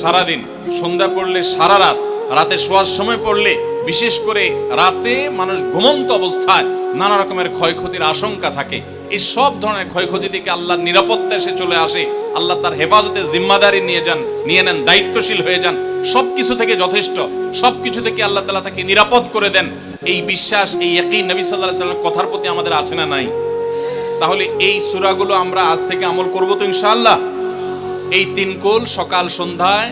সারাদিন, সন্ধ্যা পড়লে সারা রাত, রাতে শোয়ার সময় পড়লে, বিশেষ করে রাতে মানুষ ঘুমন্ত অবস্থায় নানা রকমের ক্ষয়ক্ষতির আশঙ্কা থাকে। এই সব ধরনের ক্ষয়ক্ষতি থেকে আল্লাহর নিরাপত্তা এসে চলে আসে। আল্লাহ তার হেফাজতে জিম্মাদারি নিয়ে নেন, দায়িত্বশীল হয়ে যান। সবকিছু থেকে যথেষ্ট, সবকিছু থেকে আল্লাহ তাআলা তাকে নিরাপদ করে দেন। এই বিশ্বাস, এই ইয়াকিন নবী সাল্লাল্লাহু আলাইহি ওয়াসাল্লামের কথার প্রতি আমাদের আছে না নাই? তাহলে এই সূরাগুলো আমরা আজ থেকে আমল করব তো ইনশাআল্লাহ। এই 3 কুল সকাল সন্ধ্যায়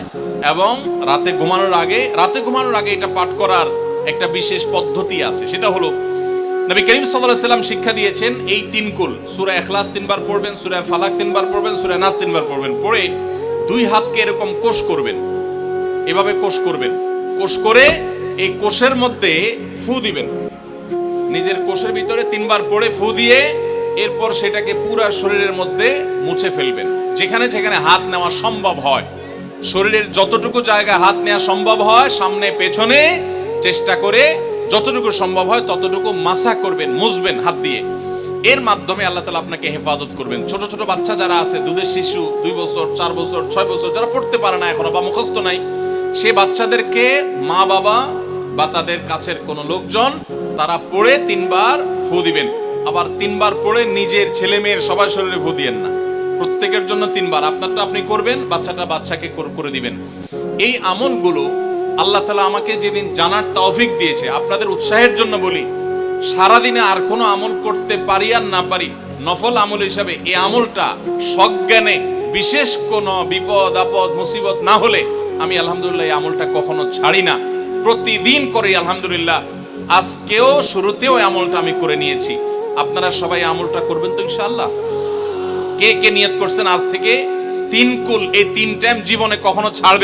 এবং রাতে ঘুমানোর আগে এটা পাঠ করার একটা বিশেষ পদ্ধতি আছে। সেটা হলো নবী করিম সাল্লাল্লাহু আলাইহি ওয়াসাল্লাম শিক্ষা দিয়েছেন, এই 3 কুল সূরা ইখলাস 3 বার পড়বেন, সূরা ফালাক 3 বার পড়বেন, সূরা নাস 3 বার পড়বেন। পড়ে 2 হাতকে এরকম কোষ করবেন, এভাবে কোষ করবেন। কোষ করে এই কোষের মধ্যে ফু দিবেন। নিজের কোষের ভিতরে 3 বার পড়ে ফু দিয়ে এরপর সেটাকে পুরো শরীরের মধ্যে মুছে ফেলবেন। যেখানে যেখানে হাত নেওয়া সম্ভব হয়, শরীরের যতটুকু জায়গায় হাত নেওয়া সম্ভব হয়, সামনে পেছনে চেষ্টা করে যতটুকু সম্ভব হয় ততটুকু মাসা করবেন, মুছবেন হাত দিয়ে। এর মাধ্যমে আল্লাহ তাআলা আপনাকে হেফাজত করবেন। ছোট ছোট বাচ্চা যারা আছে, দুধের শিশু, 2 বছর, 4 বছর, 6 বছর, যারা পড়তে পারে না এখনো বা মুখস্থ নাই, সে বাচ্চাদেরকে মা বাবা বা তাদের কাছের কোনো লোকজন তারা পড়ে 3 বার ফু দিবেন। আবার 3 বার পড়ে নিজের ছেলে মেয়ের সবার শরীরে ফু দিয়েন না, প্রত্যেকের জন্য 3 বার। আপনারটা আপনি করবেন, বাচ্চাকে করে দিবেন। এই আমলগুলো আল্লাহ তাআলা আমাকে যেদিন জানার তৌফিক দিয়েছে, আপনাদের উৎসাহের জন্য বলি, সারাদিনে আর কোনো আমল করতে পারি আর না পারি, নফল আমল হিসাবে এই আমলটা সজ্ঞানে, বিশেষ কোনো বিপদ আপদ মুসিবত না হলে আমি আলহামদুলিল্লাহ এই আমলটা কখনো ছাড়ি না, প্রতিদিন করি আলহামদুলিল্লাহ। আজকেও শুরুতেও এই আমলটা আমি করে নিয়েছি। আপনারা সবাই আমলটা করবেন তো ইনশাআল্লাহ? কে কে নিয়ত করছেন আজ থেকে 3 কুল, এই 3 টাইম জীবনে কখনো ছাড়বে